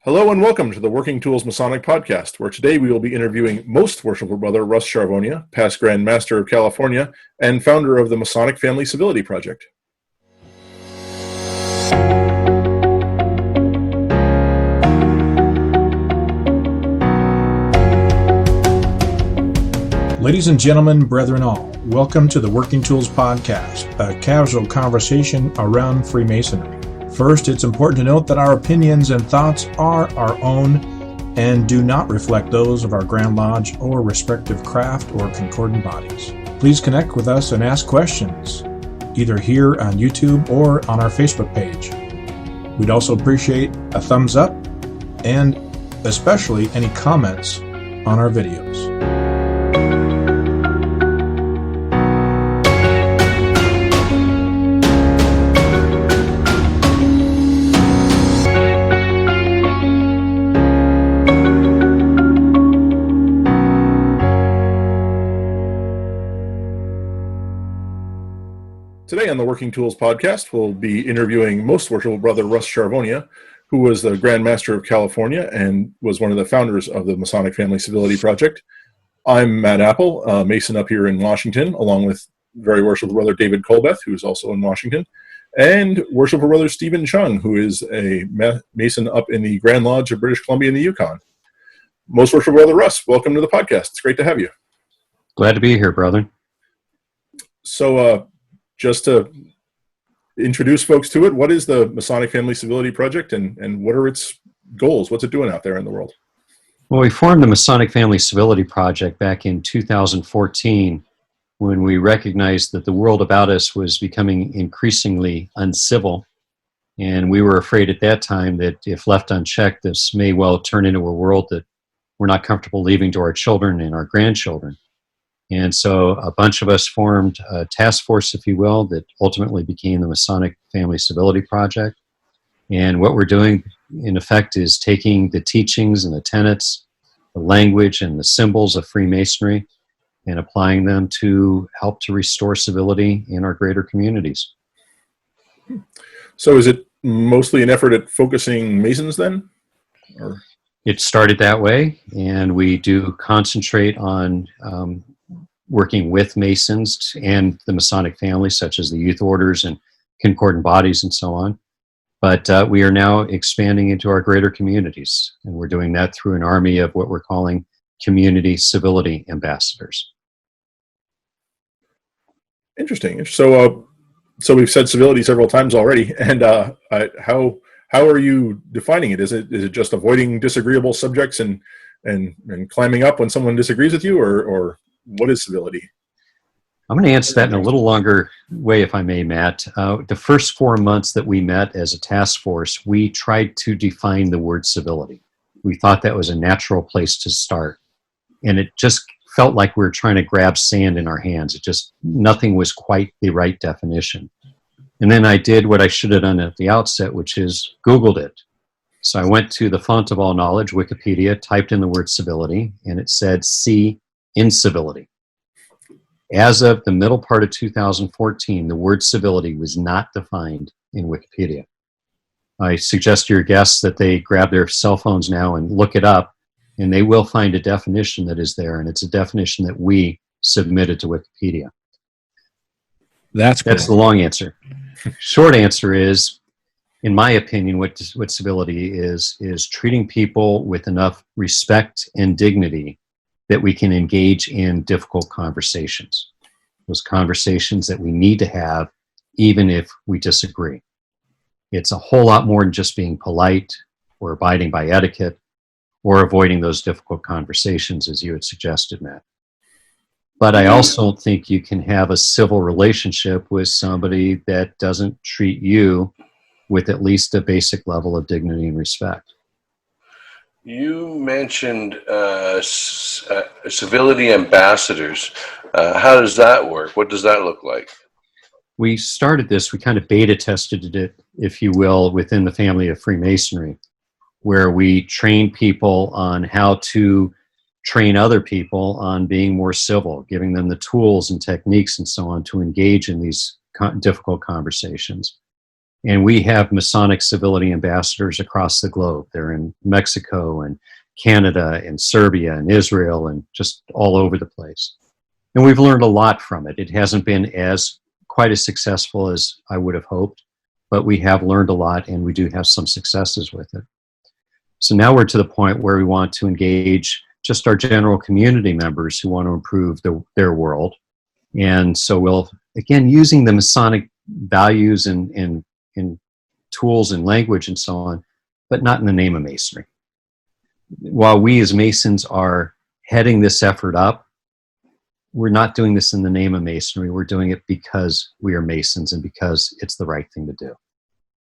Hello and welcome to the Working Tools Masonic Podcast, where today we will be interviewing Most Worshipful Brother Russ Charvonia, past Grand Master of California and founder of the Masonic Family Civility Project. Ladies and gentlemen, brethren all, welcome to the Working Tools Podcast, a casual conversation around Freemasonry. First, it's important to note that our opinions and thoughts are our own and do not reflect those of our Grand Lodge or respective craft or concordant bodies. Please connect with us and ask questions, either here on YouTube or on our Facebook page. We'd also appreciate a thumbs up and especially any comments on our videos. Today on the Working Tools Podcast, we'll be interviewing Most Worshipful Brother Russ Charvonia, who was the Grand Master of California and was one of the founders of the Masonic Family Civility Project. I'm Matt Appel, a Mason up here in Washington, along with Very Worshipful Brother David Colbeth, who is also in Washington, and Worshipful Brother Stephen Chung, who is a Mason up in the Grand Lodge of British Columbia in the Yukon. Most Worshipful Brother Russ, welcome to the podcast. It's great to have you. Glad to be here, brother. So, just to introduce folks to it, what is the Masonic Family Civility Project and what are its goals? What's it doing out there in the world? Well, we formed the Masonic Family Civility Project back in 2014 when we recognized that the world about us was becoming increasingly uncivil. And we were afraid at that time that if left unchecked, this may well turn into a world that we're not comfortable leaving to our children and our grandchildren. And so a bunch of us formed a task force, if you will, that ultimately became the Masonic Family Civility Project. And what we're doing, in effect, is taking the teachings and the tenets, the language and the symbols of Freemasonry and applying them to help to restore civility in our greater communities. So is it mostly an effort at focusing Masons then? Or? It started that way, and we do concentrate on working with Masons and the Masonic family, such as the youth orders and concordant bodies and so on. But we are now expanding into our greater communities, and we're doing that through an army of what we're calling community civility ambassadors. Interesting. So we've said civility several times already, and how are you defining it? Is it just avoiding disagreeable subjects and climbing up when someone disagrees with you, or what is civility? I'm going to answer that in a little longer way, if I may, Matt. The first 4 months that we met as a task force, we tried to define the word civility. We thought that was a natural place to start. And it just felt like we were trying to grab sand in our hands. Nothing was quite the right definition. And then I did what I should have done at the outset, which is Googled it. So I went to the font of all knowledge, Wikipedia, typed in the word civility, and it said C, incivility. As of the middle part of 2014, the word civility was not defined in Wikipedia. I suggest to your guests that they grab their cell phones now and look it up, and they will find a definition that is there, and it's a definition that we submitted to Wikipedia. That's the long answer. Short answer is, in my opinion, what civility is treating people with enough respect and dignity that we can engage in difficult conversations. Those conversations that we need to have even if we disagree. It's a whole lot more than just being polite or abiding by etiquette or avoiding those difficult conversations, as you had suggested, Matt. But I also think you can have a civil relationship with somebody that doesn't treat you with at least a basic level of dignity and respect. You mentioned Civility Ambassadors. How does that work? What does that look like? We started this, we kind of beta tested it, if you will, within the family of Freemasonry, where we train people on how to train other people on being more civil, giving them the tools and techniques and so on to engage in these difficult conversations. And we have Masonic Civility Ambassadors across the globe. They're in Mexico and Canada and Serbia and Israel and just all over the place. And we've learned a lot from it. It hasn't been quite as successful as I would have hoped, but we have learned a lot, and we do have some successes with it. So now we're to the point where we want to engage just our general community members who want to improve their world. And so we'll, again, using the Masonic values and tools and language and so on, but not in the name of Masonry. While we as Masons are heading this effort up, we're not doing this in the name of Masonry. We're doing it because we are Masons and because it's the right thing to do.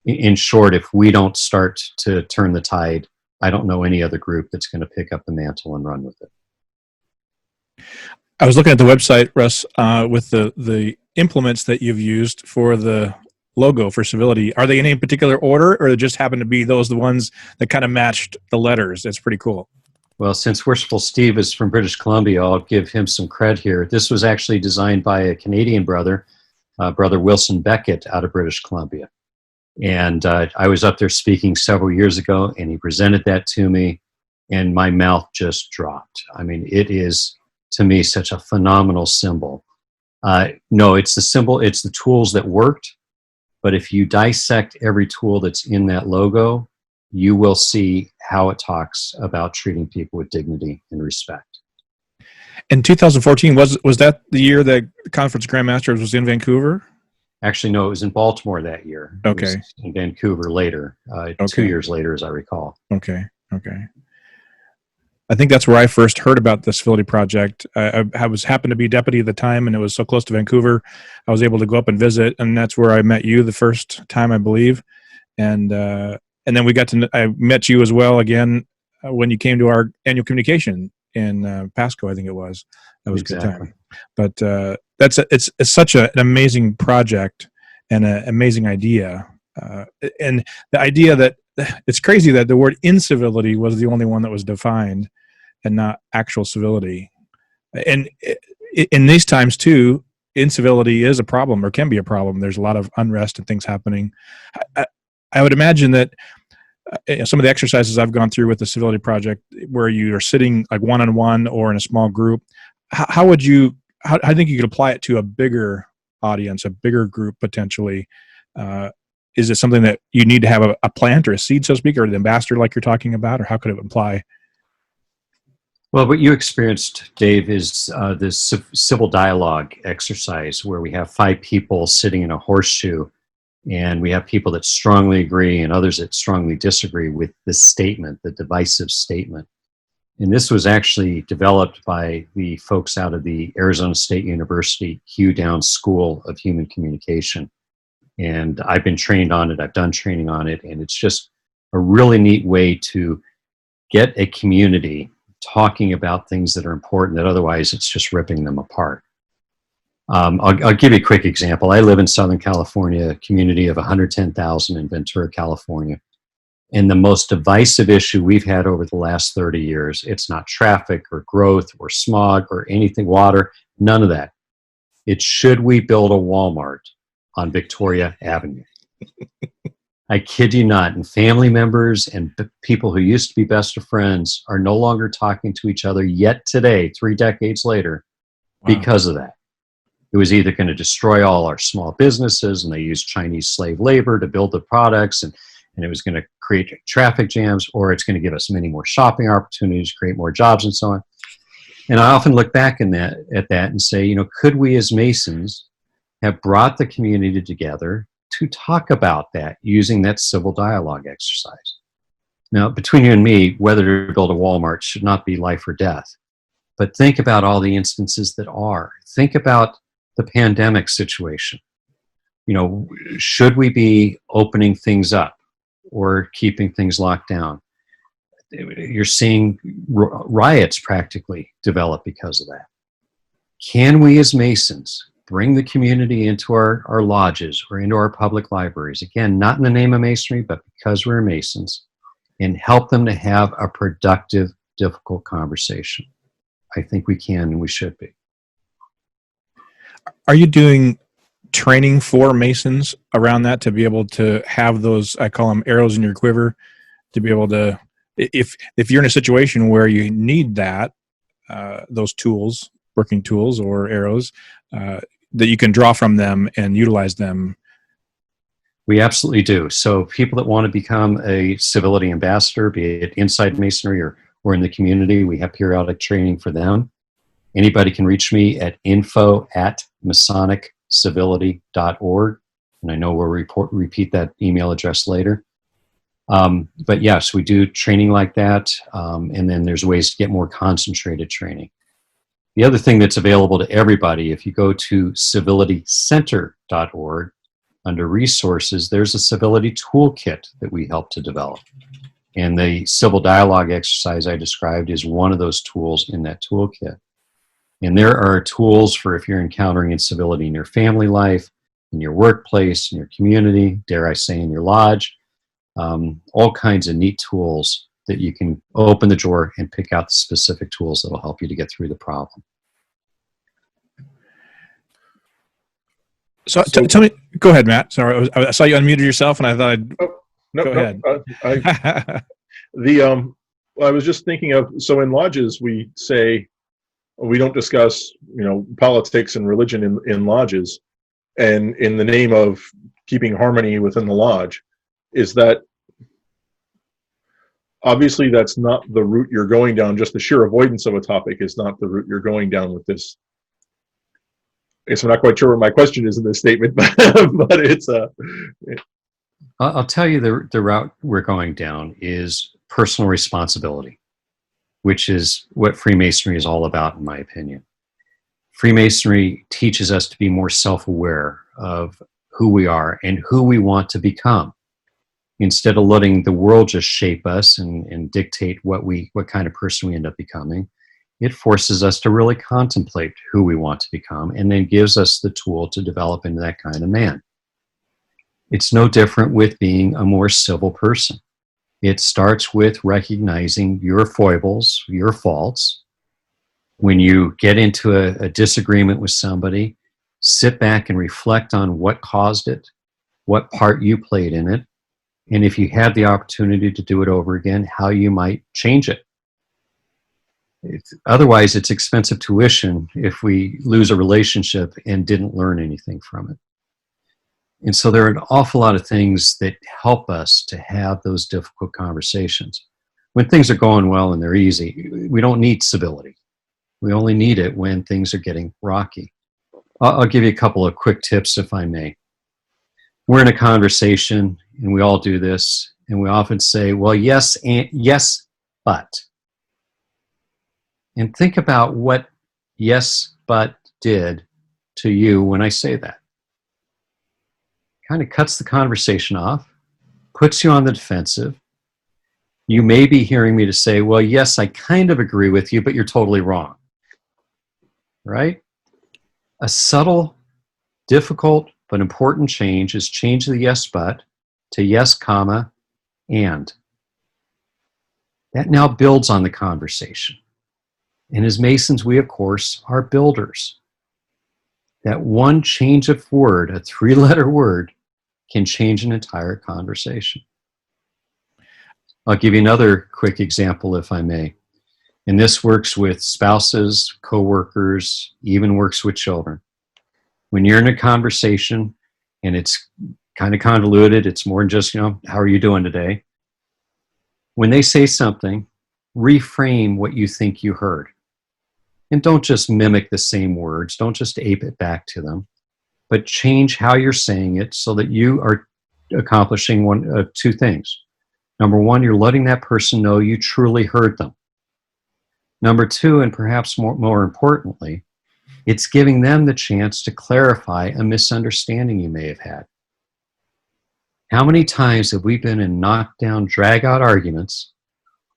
In short, if we don't start to turn the tide, I don't know any other group that's going to pick up the mantle and run with it. I was looking at the website, Russ, with the implements that you've used for the logo for Civility. Are they in any particular order, or just happen to be the ones that kind of matched the letters? That's pretty cool. Well, since Worshipful Steve is from British Columbia, I'll give him some cred here. This was actually designed by a Canadian brother, Brother Wilson Beckett out of British Columbia. And I was up there speaking several years ago, and he presented that to me, and my mouth just dropped. I mean, it is, to me, such a phenomenal symbol. No, it's the symbol, it's the tools that worked, but if you dissect every tool that's in that logo, you will see how it talks about treating people with dignity and respect. In 2014, was that the year that Conference Grand Masters was in Vancouver? Actually, no, it was in Baltimore that year. Okay. It was in Vancouver later, 2 years later, as I recall. Okay. I think that's where I first heard about the Civility Project. I happened to be deputy at the time, and it was so close to Vancouver. I was able to go up and visit, and that's where I met you the first time, I believe. And then I met you as well again when you came to our annual communication in Pasco, I think it was. That was exactly. A good time. But it's such an amazing project and an amazing idea. And the idea that it's crazy that the word incivility was the only one that was defined and not actual civility. And in these times too, incivility is a problem, or can be a problem. There's a lot of unrest and things happening. I would imagine that some of the exercises I've gone through with the Civility Project, where you are sitting like one-on-one or in a small group, how do you think you could apply it to a bigger audience, a bigger group potentially? Is it something that you need to have a plant or a seed, so to speak, or the ambassador like you're talking about, or how could it apply? Well, what you experienced, Dave, is this civil dialogue exercise where we have 5 people sitting in a horseshoe, and we have people that strongly agree and others that strongly disagree with this statement, the divisive statement. And this was actually developed by the folks out of the Arizona State University Hugh Downs School of Human Communication. And I've been trained on it, I've done training on it, and it's just a really neat way to get a community talking about things that are important that otherwise it's just ripping them apart. I'll give you a quick example. I live in Southern California, a community of 110,000 in Ventura, California. And the most divisive issue we've had over the last 30 years, it's not traffic or growth or smog or anything, water, none of that. It's should we build a Walmart on Victoria Avenue? I kid you not. And family members and people who used to be best of friends are no longer talking to each other yet today, 3 decades later, because of that. It was either going to destroy all our small businesses, and they used Chinese slave labor to build the products, and it was going to create traffic jams, or it's going to give us many more shopping opportunities, create more jobs, and so on. And I often look back at that and say, could we as Masons have brought the community together to talk about that using that civil dialogue exercise? Now, between you and me, whether to build a Walmart should not be life or death. But think about all the instances that are. Think about the pandemic situation. Should we be opening things up or keeping things locked down? You're seeing riots practically develop because of that. Can we as Masons bring the community into our lodges or into our public libraries, again, not in the name of Masonry, but because we're Masons, and help them to have a productive, difficult conversation? I think we can and we should be. Are you doing training for Masons around that to be able to have those, I call them arrows in your quiver, to be able to, if you're in a situation where you need that, those tools, working tools or arrows, that you can draw from them and utilize them? We absolutely do. So people that want to become a Civility Ambassador, be it inside Masonry or in the community, we have periodic training for them. Anybody can reach me at info@masoniccivilityorg, and I know we'll repeat that email address later. But yes, we do training like that, and then there's ways to get more concentrated training. The other thing that's available to everybody, if you go to civilitycenter.org, under resources, there's a civility toolkit that we help to develop. And the civil dialogue exercise I described is one of those tools in that toolkit. And there are tools for if you're encountering incivility in your family life, in your workplace, in your community, dare I say in your lodge, all kinds of neat tools that you can open the drawer and pick out the specific tools that will help you to get through the problem. So tell me, go ahead, Matt. Sorry, I saw you unmuted yourself, and I thought go ahead. I was just thinking of, so in lodges we say we don't discuss, politics and religion in lodges, and in the name of keeping harmony within the lodge, is that obviously that's not the route you're going down. Just the sheer avoidance of a topic is not the route you're going down with this. I guess I'm not quite sure what my question is in this statement, but it's I'll tell you the route we're going down is personal responsibility, which is what Freemasonry is all about, in my opinion. Freemasonry teaches us to be more self-aware of who we are and who we want to become, instead of letting the world just shape us and dictate what kind of person we end up becoming. It forces us to really contemplate who we want to become, and then gives us the tool to develop into that kind of man. It's no different with being a more civil person. It starts with recognizing your foibles, your faults. When you get into a disagreement with somebody, sit back and reflect on what caused it, what part you played in it, and if you had the opportunity to do it over again, how you might change it. Otherwise, it's expensive tuition if we lose a relationship and didn't learn anything from it. And so there are an awful lot of things that help us to have those difficult conversations. When things are going well and they're easy, we don't need civility. We only need it when things are getting rocky. I'll give you a couple of quick tips, if I may. We're in a conversation, and we all do this, and we often say, well, yes, but. And think about what yes, but did to you when I say that. Kind of cuts the conversation off, puts you on the defensive. You may be hearing me to say, well, yes, I kind of agree with you, but you're totally wrong. Right? A subtle, difficult, but important change is change the yes, but to yes, comma, and. That now builds on the conversation. And as Masons, we, of course, are builders. That one change of word, a three-letter word, can change an entire conversation. I'll give you another quick example, if I may. And this works with spouses, coworkers, even works with children. When you're in a conversation and it's kind of convoluted, it's more than just, how are you doing today? When they say something, reframe what you think you heard. And don't just mimic the same words. Don't just ape it back to them. But change how you're saying it so that you are accomplishing two things. Number one, you're letting that person know you truly heard them. Number two, and perhaps more importantly, it's giving them the chance to clarify a misunderstanding you may have had. How many times have we been in knockdown, drag-out arguments,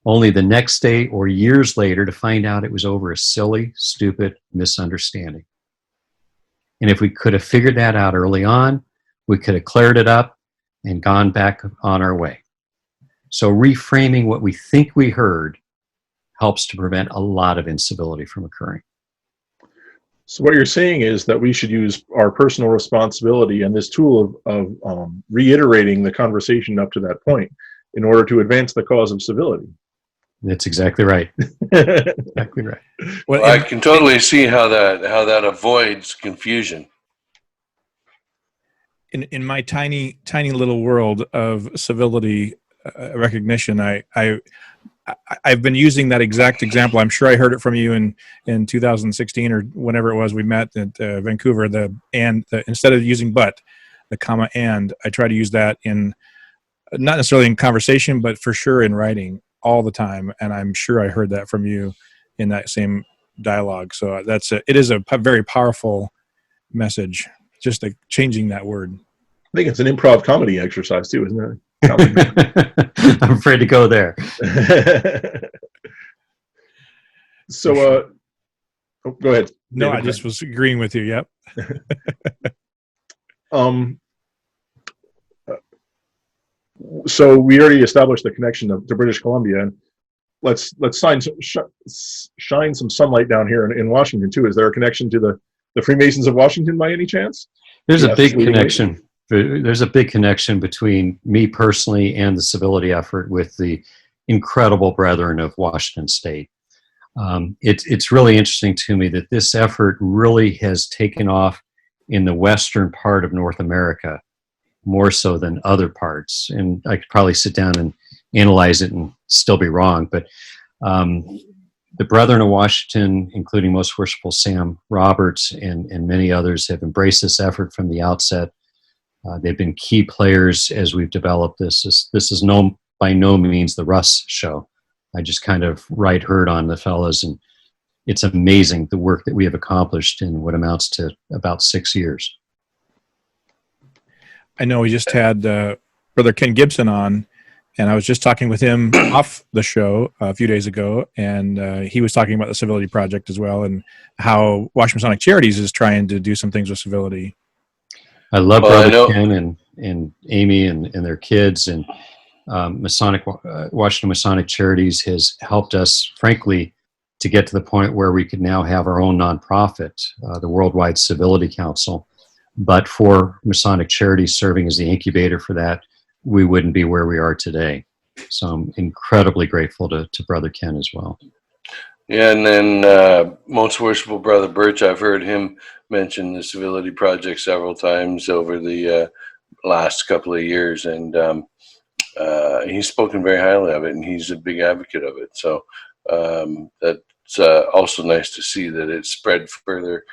only the next day or years later to find out it was over a silly, stupid misunderstanding? And if we could have figured that out early on, we could have cleared it up and gone back on our way. So reframing what we think we heard helps to prevent a lot of incivility from occurring. So what you're saying is that we should use our personal responsibility and this tool of reiterating the conversation up to that point in order to advance the cause of civility. That's exactly right. Exactly right. Well, I can totally see how that avoids confusion. In my tiny little world of civility recognition, I've been using that exact example. I'm sure I heard it from you in 2016 or whenever it was we met at Vancouver. Instead of using but, the comma and, I try to use that in not necessarily in conversation, but for sure in writing all the time. And I'm sure I heard that from you in that same dialogue. So it is a very powerful message. Just like changing that word. I think it's an improv comedy exercise too, isn't it? I'm afraid to go there. So, go ahead. No, David. I just was agreeing with you. Yep. So we already established the connection to British Columbia. Let's shine some sunlight down here in Washington too. Is there a connection to the Freemasons of Washington by any chance? There's a big connection. There's a big connection between me personally and the civility effort with the incredible brethren of Washington State. It's really interesting to me that this effort really has taken off in the western part of North America, more so than other parts. And I could probably sit down and analyze it and still be wrong, but the Brethren of Washington, including Most Worshipful Sam Roberts and many others, have embraced this effort from the outset. They've been key players as we've developed this. This is by no means the Russ show. I just kind of write herd on the fellas, and it's amazing the work that we have accomplished in what amounts to about 6 years. I know we just had Brother Ken Gibson on, and I was just talking with him off the show a few days ago, and he was talking about the Civility Project as well, and how Washington Masonic Charities is trying to do some things with civility. I love Brother Ken and Amy and their kids, and Washington Masonic Charities has helped us, frankly, to get to the point where we could now have our own nonprofit, the Worldwide Civility Council. But for Masonic Charities serving as the incubator for that, we wouldn't be where we are today. So I'm incredibly grateful to Brother Ken as well. Yeah, and then Most Worshipful Brother Birch, I've heard him mention the Civility Project several times over the last couple of years, and he's spoken very highly of it, and he's a big advocate of it. So that's also nice to see that it's spread further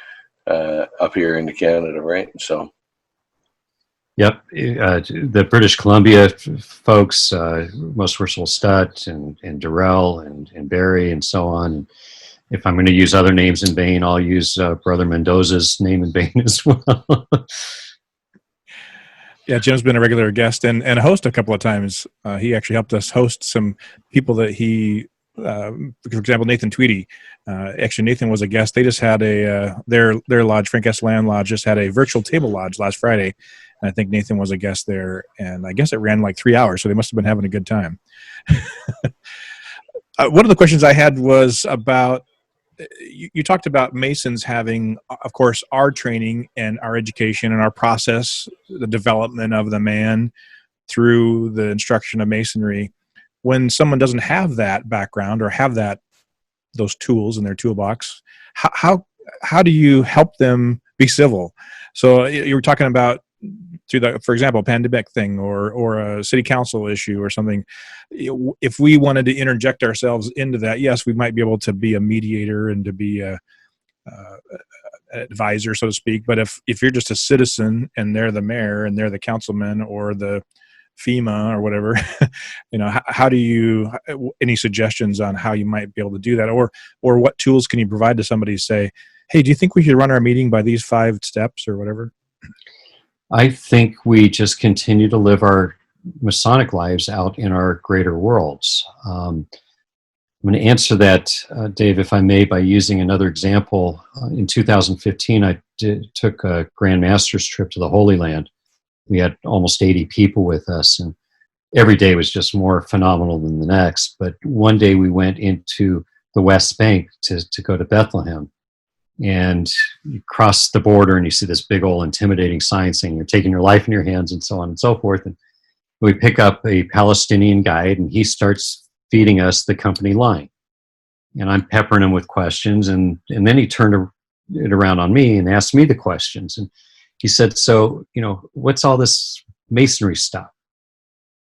up here into Canada, right? So. Yep, the British Columbia folks, Most Worshipful Stutt and Durrell and Barry and so on. And if I'm going to use other names in vain, I'll use Brother Mendoza's name in vain as well. Yeah, Jim's been a regular guest and a host a couple of times. He actually helped us host some people that he, for example, Nathan Tweedy. Actually, Nathan was a guest. They just had their lodge, Frank S. Land Lodge, just had a virtual table lodge last Friday. And I think Nathan was a guest there, and I guess it ran like 3 hours, so they must have been having a good time. One of the questions I had was about, you talked about Masons having, of course, our training and our education and our process, the development of the man through the instruction of Masonry. When someone doesn't have that background or have those tools in their toolbox, how do you help them be civil? So you were talking about through the, for example, pandemic thing or a city council issue or something. If we wanted to interject ourselves into that, yes, we might be able to be a mediator and to be a advisor, so to speak. But if you're just a citizen and they're the mayor and they're the councilman or the FEMA or whatever, how do you, any suggestions on how you might be able to do that, or what tools can you provide to somebody to say, hey, do you think we should run our meeting by these 5 steps or whatever? I think we just continue to live our Masonic lives out in our greater worlds. I'm going to answer that, Dave, if I may, by using another example. In 2015, I took a Grand Master's trip to the Holy Land. We had almost 80 people with us, and every day was just more phenomenal than the next. But one day we went into the West Bank to go to Bethlehem. And you cross the border and you see this big old intimidating sign saying you're taking your life in your hands and so on and so forth. And we pick up a Palestinian guide and he starts feeding us the company line. And I'm peppering him with questions. And then he turned it around on me and asked me the questions. And he said, so, what's all this Masonry stuff?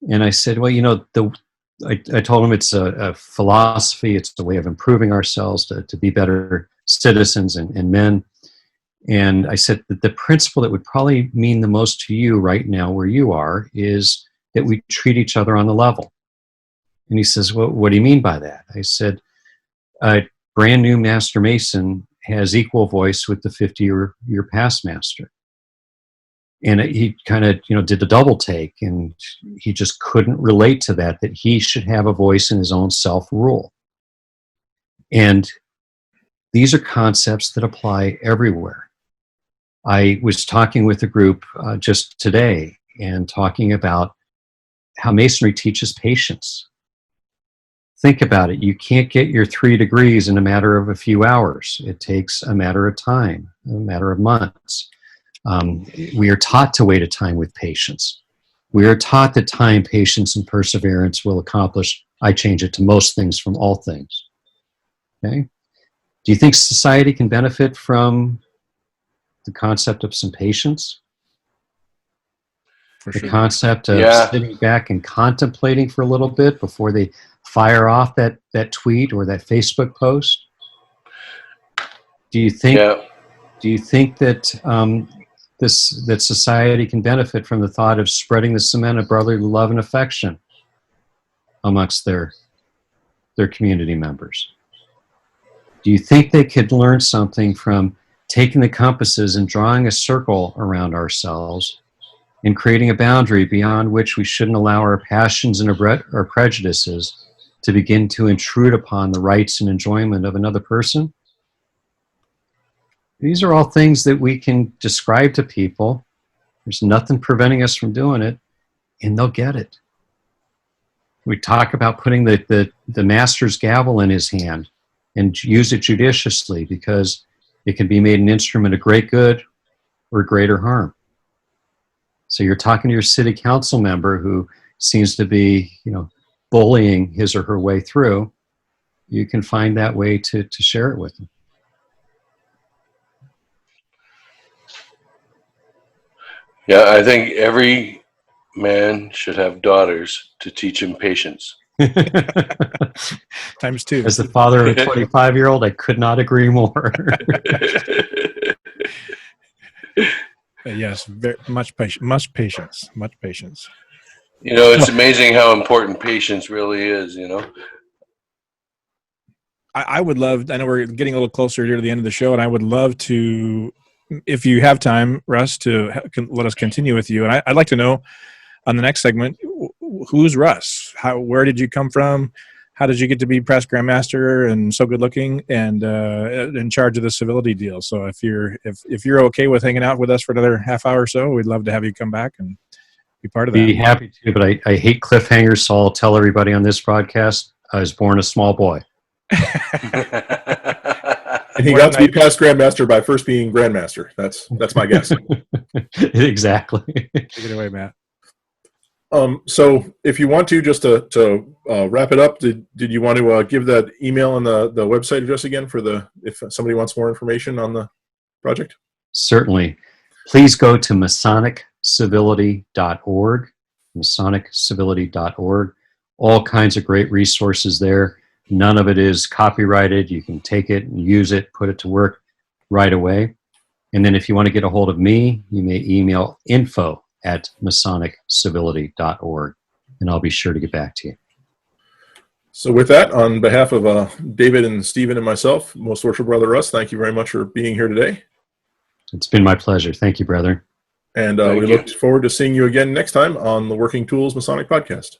And I said, well, I told him it's a philosophy. It's a way of improving ourselves to be better citizens and men. And I said that the principle that would probably mean the most to you right now where you are is that we treat each other on the level. And he says, well, what do you mean by that? I said, a brand new Master Mason has equal voice with the 50-year past master. And he kind of, did the double take, and he just couldn't relate to that he should have a voice in his own self-rule. And these are concepts that apply everywhere. I was talking with a group just today and talking about how Masonry teaches patience. Think about it. You can't get your 3 degrees in a matter of a few hours. It takes a matter of time, a matter of months. We are taught to wait a time with patience. We are taught that time, patience, and perseverance will accomplish, I change it to most things from all things. Okay? Do you think society can benefit from the concept of some patience? For the sure. concept of sitting back and contemplating for a little bit before they fire off that tweet or that Facebook post? Do you think that that society can benefit from the thought of spreading the cement of brotherly love and affection amongst their community members? Do you think they could learn something from taking the compasses and drawing a circle around ourselves and creating a boundary beyond which we shouldn't allow our passions and our prejudices to begin to intrude upon the rights and enjoyment of another person? These are all things that we can describe to people. There's nothing preventing us from doing it, and they'll get it. We talk about putting the master's gavel in his hand and use it judiciously because it can be made an instrument of great good or greater harm. So you're talking to your city council member who seems to be, bullying his or her way through. You can find that way to share it with them. Yeah, I think every man should have daughters to teach him patience. Times 2. As the father of a 25-year-old, I could not agree more. Yes, much patience. It's amazing how important patience really is, I would love, I know we're getting a little closer here to the end of the show, and I would love to, if you have time, Russ, to let us continue with you. And I'd like to know on the next segment, who's Russ? Where did you come from? How did you get to be past Grandmaster and so good looking and in charge of the civility deal? So if you're okay with hanging out with us for another half hour or so, we'd love to have you come back and be part of that. Be happy to, but I hate cliffhangers, so I'll tell everybody on this broadcast I was born a small boy. And he got to be past Grandmaster by first being Grandmaster. That's my guess. Exactly. Take it away, Matt. So if you want to, just to wrap it up, did you want to give that email and the website address again if somebody wants more information on the project? Certainly. Please go to MasonicCivility.org, MasonicCivility.org. All kinds of great resources there. None of it is copyrighted. You can take it and use it, put it to work right away. And then if you want to get a hold of me, you may email info@MasonicCivility.org, and I'll be sure to get back to you. So with that, on behalf of David and Stephen and myself, Most Worshipful Brother Russ, thank you very much for being here today. It's been my pleasure. Thank you, brother. And we look forward to seeing you again next time on the Working Tools Masonic Podcast.